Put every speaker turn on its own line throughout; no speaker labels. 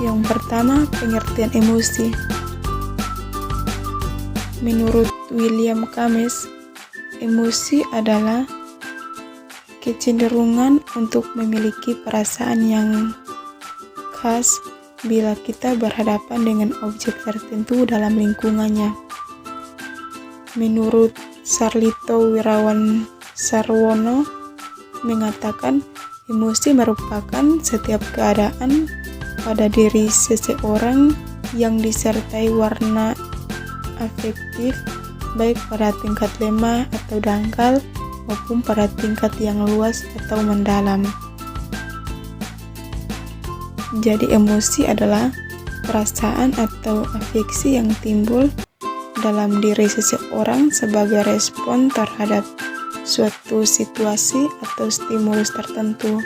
Yang pertama, pengertian emosi. Menurut William James, emosi adalah kecenderungan untuk memiliki perasaan yang khas bila kita berhadapan dengan objek tertentu dalam lingkungannya. Menurut Sarlito Wirawan Sarwono mengatakan, emosi merupakan setiap keadaan pada diri seseorang yang disertai warna afektif, baik pada tingkat lemah atau dangkal maupun pada tingkat yang luas atau mendalam. Jadi emosi adalah perasaan atau afeksi yang timbul dalam diri seseorang sebagai respon terhadap suatu situasi atau stimulus tertentu.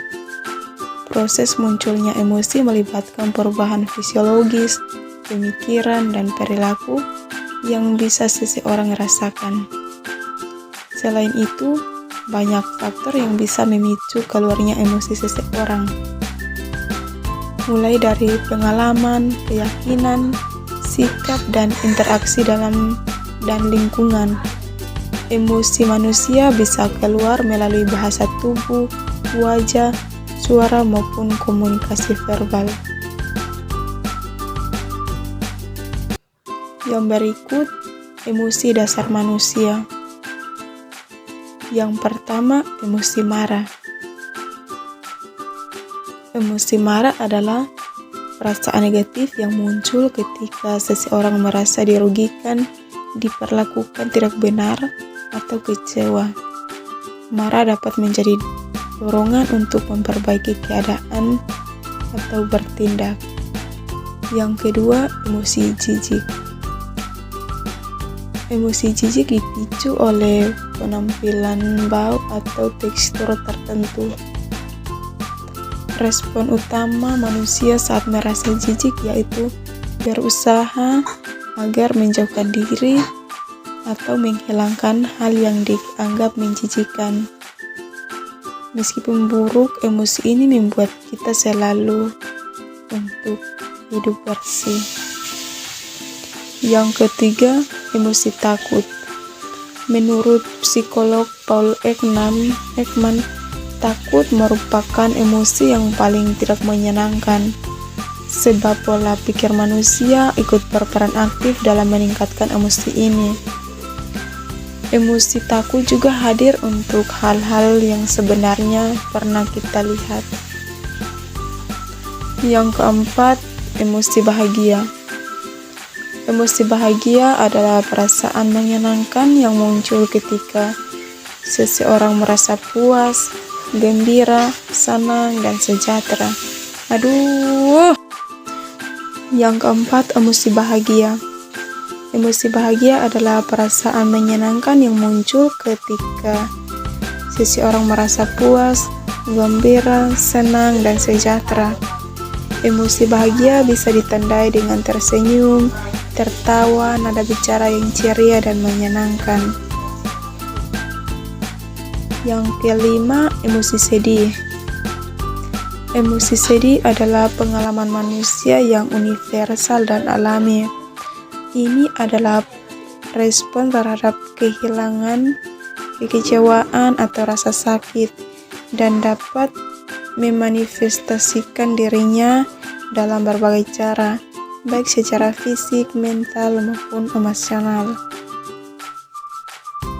Proses munculnya emosi melibatkan perubahan fisiologis, pemikiran, dan perilaku yang bisa seseorang rasakan. Selain itu, banyak faktor yang bisa memicu keluarnya emosi seseorang. Mulai dari pengalaman, keyakinan, sikap, dan interaksi dalam dan lingkungan. Emosi manusia bisa keluar melalui bahasa tubuh, wajah, suara, maupun komunikasi verbal. Yang berikut, emosi dasar manusia. Yang pertama, emosi marah. Emosi marah adalah perasaan negatif yang muncul ketika seseorang merasa dirugikan, diperlakukan tidak benar, atau kecewa. Marah dapat menjadi dorongan untuk memperbaiki keadaan atau bertindak. Yang kedua, emosi jijik. Emosi jijik dipicu oleh penampilan bau atau tekstur tertentu. Respon utama manusia saat merasa jijik yaitu berusaha agar menjauhkan diri atau menghilangkan hal yang dianggap menjijikkan. Meskipun buruk, emosi ini membuat kita selalu untuk hidup bersih. Yang ketiga, emosi takut. Menurut psikolog Paul Ekman, takut merupakan emosi yang paling tidak menyenangkan, sebab pola pikir manusia ikut berperan aktif dalam meningkatkan emosi ini. Emosi takut juga hadir untuk hal-hal yang sebenarnya pernah kita lihat. Yang keempat, emosi bahagia. Emosi bahagia adalah perasaan menyenangkan yang muncul ketika seseorang merasa puas, gembira, senang, dan sejahtera. Yang keempat, emosi bahagia. Emosi bahagia adalah perasaan menyenangkan yang muncul ketika seseorang merasa puas, gembira, senang, dan sejahtera. Emosi bahagia bisa ditandai dengan tersenyum, tertawa, nada bicara yang ceria dan menyenangkan. Yang kelima, emosi sedih. Emosi sedih adalah pengalaman manusia yang universal dan alami. Ini adalah respon terhadap kehilangan, kekecewaan, atau rasa sakit, dan dapat memanifestasikan dirinya dalam berbagai cara, baik secara fisik, mental, maupun emosional.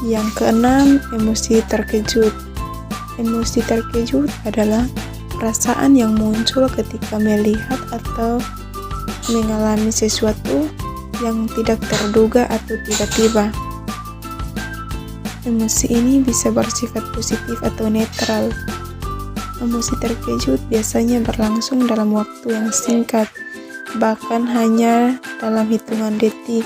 Yang keenam, emosi terkejut. Emosi terkejut adalah perasaan yang muncul ketika melihat atau mengalami sesuatu yang tidak terduga atau tiba-tiba. Emosi ini bisa bersifat positif atau netral. Emosi terkejut biasanya berlangsung dalam waktu yang singkat, bahkan hanya dalam hitungan detik.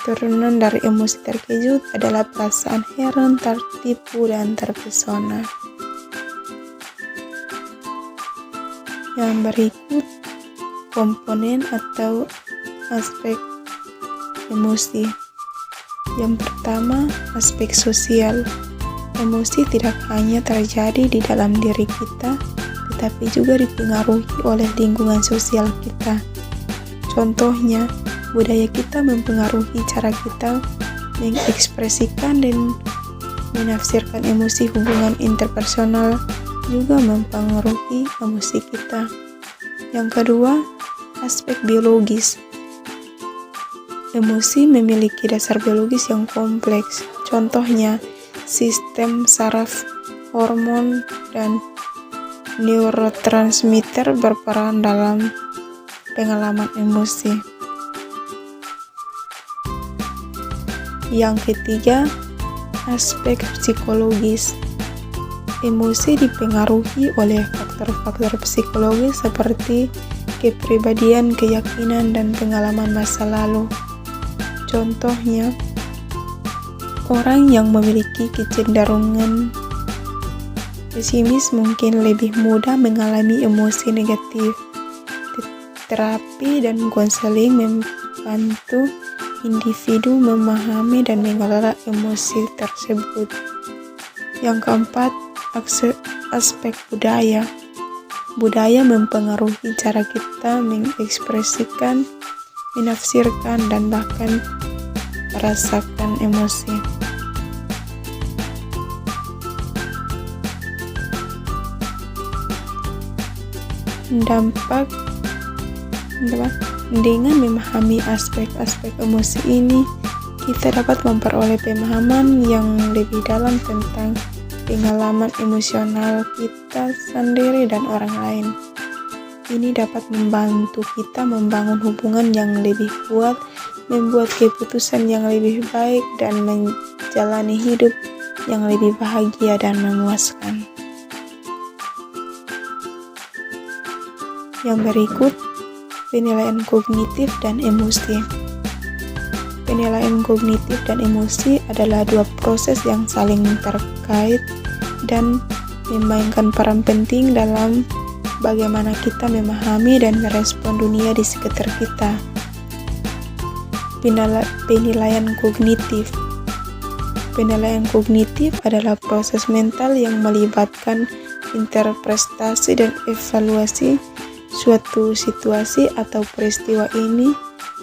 Turunan dari emosi terkejut adalah perasaan heran, tertipu, dan terpesona. Yang berikut, komponen atau aspek emosi. Yang pertama, aspek sosial. Emosi tidak hanya terjadi di dalam diri kita, tetapi juga dipengaruhi oleh lingkungan sosial kita. Contohnya, budaya kita mempengaruhi cara kita mengekspresikan dan menafsirkan emosi. Hubungan interpersonal juga mempengaruhi emosi kita. Yang kedua, aspek biologis. Emosi memiliki dasar biologis yang kompleks. Contohnya, sistem saraf, hormon, dan neurotransmitter berperan dalam pengalaman emosi. Yang ketiga, aspek psikologis. Emosi dipengaruhi oleh faktor-faktor psikologis seperti kepribadian, keyakinan, dan pengalaman masa lalu. Contohnya, orang yang memiliki kecenderungan pesimis mungkin lebih mudah mengalami emosi negatif. Terapi dan konseling membantu individu memahami dan mengelola emosi tersebut. Yang keempat, aspek budaya. Budaya mempengaruhi cara kita mengekspresikan, menafsirkan, dan bahkan merasakan emosi. Dampak dengan memahami aspek-aspek emosi ini, kita dapat memperoleh pemahaman yang lebih dalam tentang pengalaman emosional kita sendiri dan orang lain. Ini dapat membantu kita membangun hubungan yang lebih kuat, membuat keputusan yang lebih baik, dan menjalani hidup yang lebih bahagia dan memuaskan. Yang berikut, penilaian kognitif dan emosi. Penilaian kognitif dan emosi adalah dua proses yang saling terkait dan memainkan peran penting dalam bagaimana kita memahami dan merespon dunia di sekitar kita. Penilaian kognitif. Penilaian kognitif adalah proses mental yang melibatkan interpretasi dan evaluasi suatu situasi atau peristiwa. Ini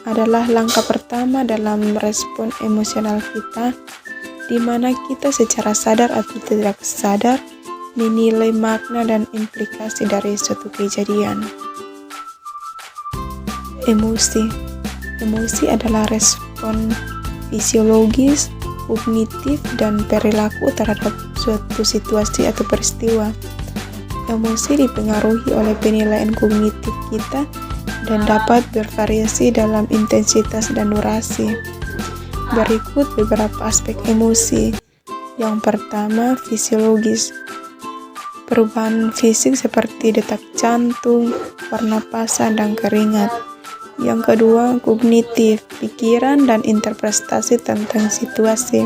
adalah langkah pertama dalam merespon emosional kita, di mana kita secara sadar atau tidak sadar menilai makna dan implikasi dari suatu kejadian. Emosi. Emosi adalah respon fisiologis, kognitif, dan perilaku terhadap suatu situasi atau peristiwa. Emosi dipengaruhi oleh penilaian kognitif kita dan dapat bervariasi dalam intensitas dan durasi. Berikut beberapa aspek emosi. Yang pertama, fisiologis. Perubahan fisik seperti detak jantung, pernapasan, dan keringat. Yang kedua, kognitif, pikiran dan interpretasi tentang situasi.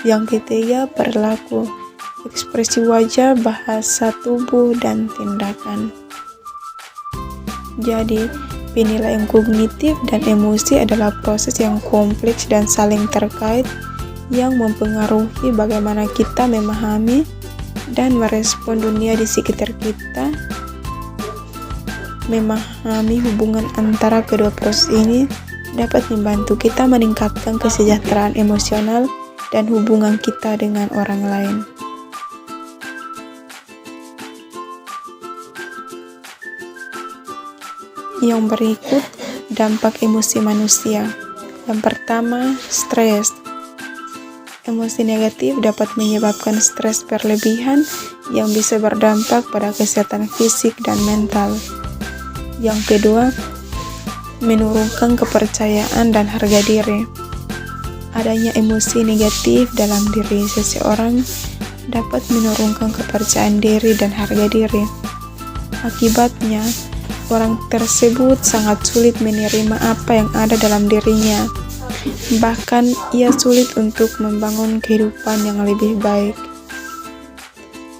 Yang ketiga, perilaku, ekspresi wajah, bahasa tubuh, dan tindakan. Jadi, penilaian kognitif dan emosi adalah proses yang kompleks dan saling terkait yang mempengaruhi bagaimana kita memahami dan merespon dunia di sekitar kita. Memahami hubungan antara kedua proses ini dapat membantu kita meningkatkan kesejahteraan emosional dan hubungan kita dengan orang lain. Yang berikut, dampak emosi manusia. Yang pertama, stres. Emosi negatif dapat menyebabkan stres berlebihan yang bisa berdampak pada kesehatan fisik dan mental. Yang kedua, menurunkan kepercayaan dan harga diri. Adanya emosi negatif dalam diri seseorang dapat menurunkan kepercayaan diri dan harga diri. Akibatnya, orang tersebut sangat sulit menerima apa yang ada dalam dirinya. Bahkan ia sulit untuk membangun kehidupan yang lebih baik.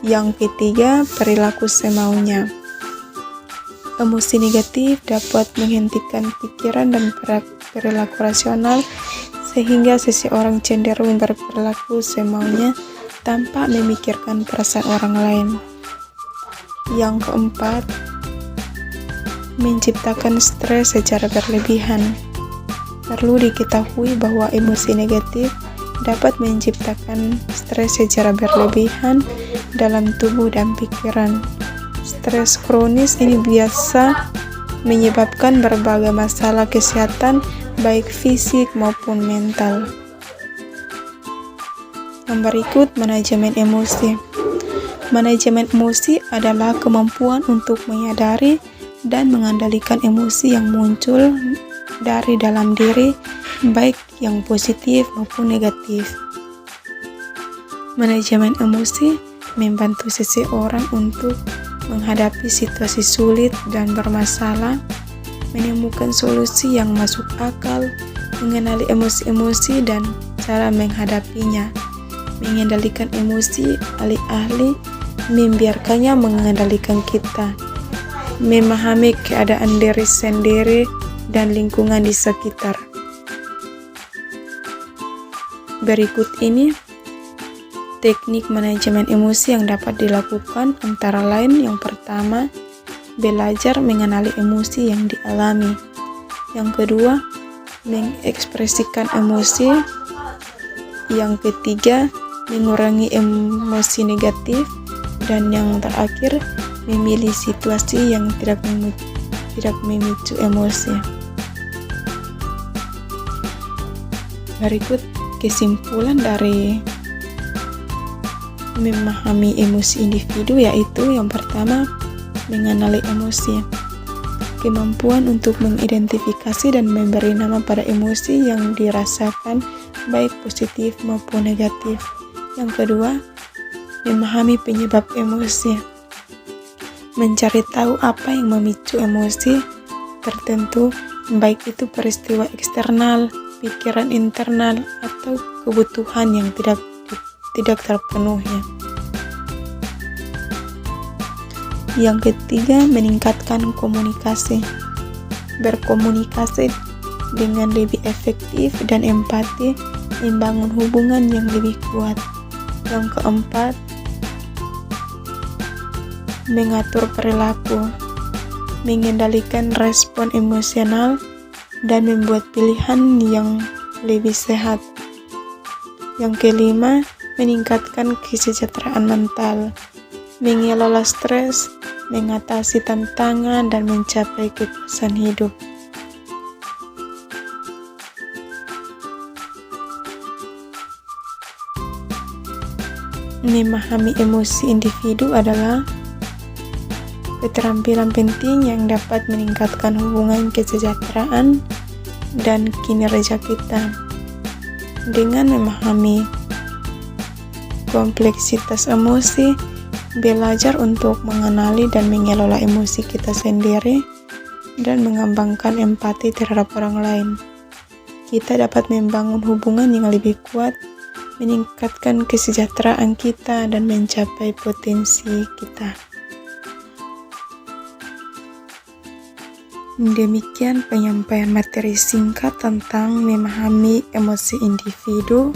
Yang ketiga, perilaku semaunya. Emosi negatif dapat menghentikan pikiran dan perilaku rasional sehingga seseorang cenderung berperilaku semaunya tanpa memikirkan perasaan orang lain. Yang keempat, menciptakan stres secara berlebihan. Perlu diketahui bahwa emosi negatif dapat menciptakan stres secara berlebihan dalam tubuh dan pikiran. Stres kronis ini biasa menyebabkan berbagai masalah kesehatan baik fisik maupun mental. Yang berikut, manajemen emosi. Manajemen emosi adalah kemampuan untuk menyadari dan mengendalikan emosi yang muncul dari dalam diri, baik yang positif maupun negatif. Manajemen emosi membantu seseorang untuk menghadapi situasi sulit dan bermasalah, menemukan solusi yang masuk akal, mengenali emosi-emosi dan cara menghadapinya, mengendalikan emosi alih-alih membiarkannya mengendalikan kita, memahami keadaan diri sendiri dan lingkungan di sekitar. Berikut ini teknik manajemen emosi yang dapat dilakukan, antara lain yang pertama, belajar mengenali emosi yang dialami. Yang kedua, mengekspresikan emosi. Yang ketiga, mengurangi emosi negatif. Dan yang terakhir, memilih situasi yang tidak memicu emosi. Berikut kesimpulan dari memahami emosi individu, yaitu yang pertama, mengenali emosi. Kemampuan untuk mengidentifikasi dan memberi nama pada emosi yang dirasakan baik positif maupun negatif. Yang kedua, memahami penyebab emosi. Mencari tahu apa yang memicu emosi tertentu, baik itu peristiwa eksternal, pikiran internal, atau kebutuhan yang tidak terpenuhi. Yang ketiga, meningkatkan komunikasi. Berkomunikasi dengan lebih efektif dan empati membangun hubungan yang lebih kuat. Yang keempat, mengatur perilaku, mengendalikan respon emosional, dan membuat pilihan yang lebih sehat. Yang kelima, meningkatkan kesejahteraan mental, mengelola stres, mengatasi tantangan, dan mencapai kepuasan hidup. Memahami emosi individu adalah keterampilan penting yang dapat meningkatkan hubungan kesejahteraan dan kinerja kita. Dengan memahami kompleksitas emosi, belajar untuk mengenali dan mengelola emosi kita sendiri, dan mengembangkan empati terhadap orang lain, kita dapat membangun hubungan yang lebih kuat, meningkatkan kesejahteraan kita, dan mencapai potensi kita. Demikian penyampaian materi singkat tentang memahami emosi individu.